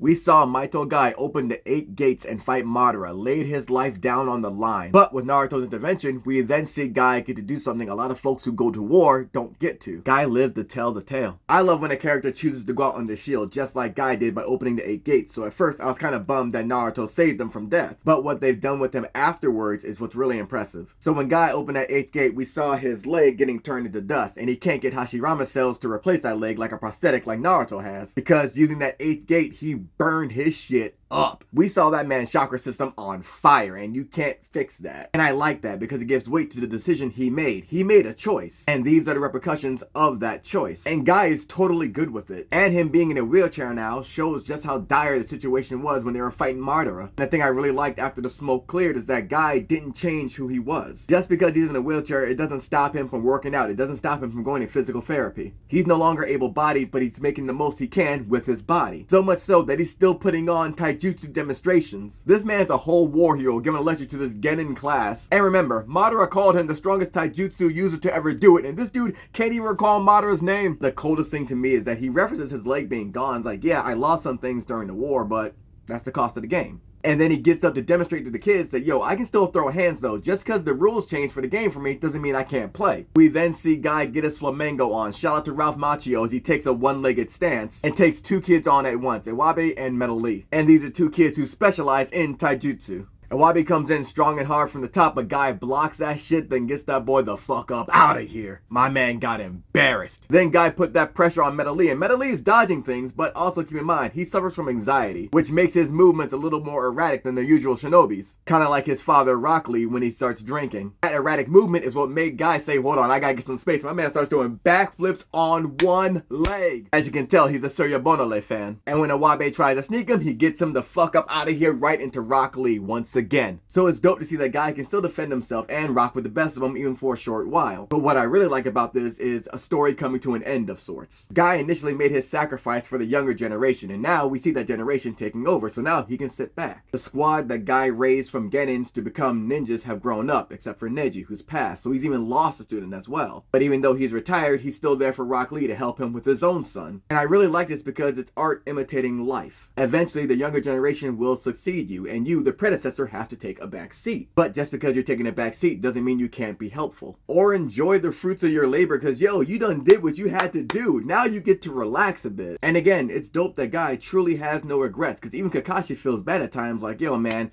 We saw Maito Gai open the 8 gates and fight Madara, laid his life down on the line. But with Naruto's intervention, we then see Gai get to do something a lot of folks who go to war don't get to. Gai lived to tell the tale. I love when a character chooses to go out on their shield, just like Gai did by opening the 8 gates, so at first I was kind of bummed that Naruto saved them from death. But what they've done with him afterwards is what's really impressive. So when Gai opened that 8th gate, we saw his leg getting turned into dust, and he can't get Hashirama cells to replace that leg like a prosthetic like Naruto has, because using that 8th gate, he burned his shit up. We saw that man's chakra system on fire, and you can't fix that. And I like that because it gives weight to the decision he made. He made a choice, and these are the repercussions of that choice. And Guy is totally good with it. And him being in a wheelchair now shows just how dire the situation was when they were fighting Madara. And the thing I really liked after the smoke cleared is that Guy didn't change who he was. Just because he's in a wheelchair, it doesn't stop him from working out. It doesn't stop him from going to physical therapy. He's no longer able-bodied, but he's making the most he can with his body. So much so that he's still putting on taijutsu demonstrations. This man's a whole war hero giving a lecture to this genin class. And remember, Madara called him the strongest taijutsu user to ever do it, and this dude can't even recall Madara's name. The coldest thing to me is that he references his leg being gone. It's like, yeah, I lost some things during the war, but that's the cost of the game. And then he gets up to demonstrate to the kids that, yo, I can still throw hands though. Just because the rules changed for the game for me doesn't mean I can't play. We then see Guy get his flamenco on. Shout out to Ralph Macchio as he takes a one-legged stance and takes 2 kids on at once, Iwabe and Metal Lee. And these are 2 kids who specialize in taijutsu. Iwabe comes in strong and hard from the top, but Guy blocks that shit, then gets that boy the fuck up out of here. My man got embarrassed. Then Guy put that pressure on Metal Lee, and Metal Lee is dodging things, but also keep in mind, he suffers from anxiety, which makes his movements a little more erratic than the usual shinobi's. Kinda like his father Rock Lee when he starts drinking. That erratic movement is what made Guy say, hold on, I gotta get some space. My man starts doing backflips on one leg. As you can tell, he's a Surya Bonole fan. And when Iwabe tries to sneak him, he gets him the fuck up out of here right into Rock Lee once again. So it's dope to see that Guy can still defend himself and rock with the best of them even for a short while. But what I really like about this is a story coming to an end of sorts. Guy initially made his sacrifice for the younger generation, and now we see that generation taking over, so now he can sit back. The squad that Guy raised from genins to become ninjas have grown up, except for Neji, who's passed, so he's even lost a student as well. But even though he's retired, he's still there for Rock Lee to help him with his own son. And I really like this because it's art imitating life. Eventually, the younger generation will succeed you, and you, the predecessor, have to take a back seat. But just because you're taking a back seat doesn't mean you can't be helpful. Or enjoy the fruits of your labor, because yo, you done did what you had to do. Now you get to relax a bit. And again, it's dope that Guy truly has no regrets, because even Kakashi feels bad at times like, yo man,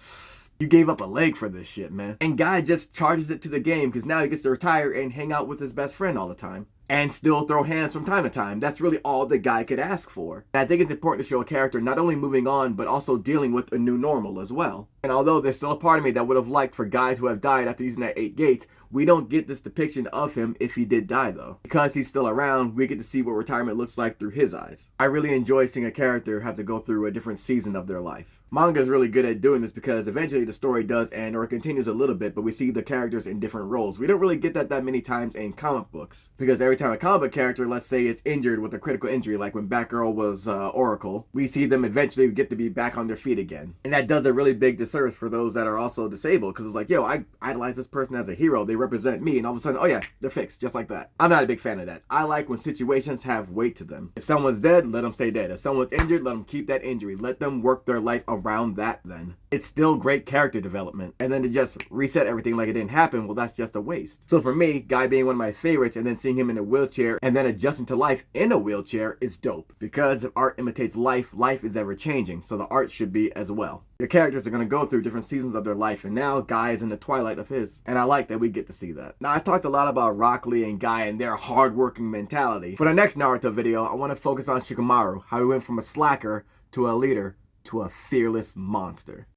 you gave up a leg for this shit, man. And Guy just charges it to the game because now he gets to retire and hang out with his best friend all the time. And still throw hands from time to time. That's really all the Guy could ask for. And I think it's important to show a character not only moving on, but also dealing with a new normal as well. And although there's still a part of me that would have liked for guys who have died after using that 8 gates, we don't get this depiction of him if he did die though. Because he's still around, we get to see what retirement looks like through his eyes. I really enjoy seeing a character have to go through a different season of their life. Manga is really good at doing this because eventually the story does end, or it continues a little bit, but we see the characters in different roles. We don't really get that many times in comic books, because every time a comic book character, let's say, is injured with a critical injury, like when Batgirl was Oracle, we see them eventually get to be back on their feet again. And that does a really big disservice for those that are also disabled, because it's like, yo, I idolize this person as a hero, they represent me, and all of a sudden, oh yeah, they're fixed, just like that. I'm not a big fan of that. I like when situations have weight to them. If someone's dead, let them stay dead. If someone's injured, let them keep that injury. Let them work their life around that then. It's still great character development. And then to just reset everything like it didn't happen, well, that's just a waste. So for me, Guy being one of my favorites and then seeing him in a wheelchair and then adjusting to life in a wheelchair is dope. Because if art imitates life, life is ever changing. So the art should be as well. Your characters are going to go through different seasons of their life, and now Guy is in the twilight of his. And I like that we get to see that. Now, I talked a lot about Rock Lee and Guy and their hardworking mentality. For the next Naruto video, I want to focus on Shikamaru, how he went from a slacker to a leader to a fearless monster.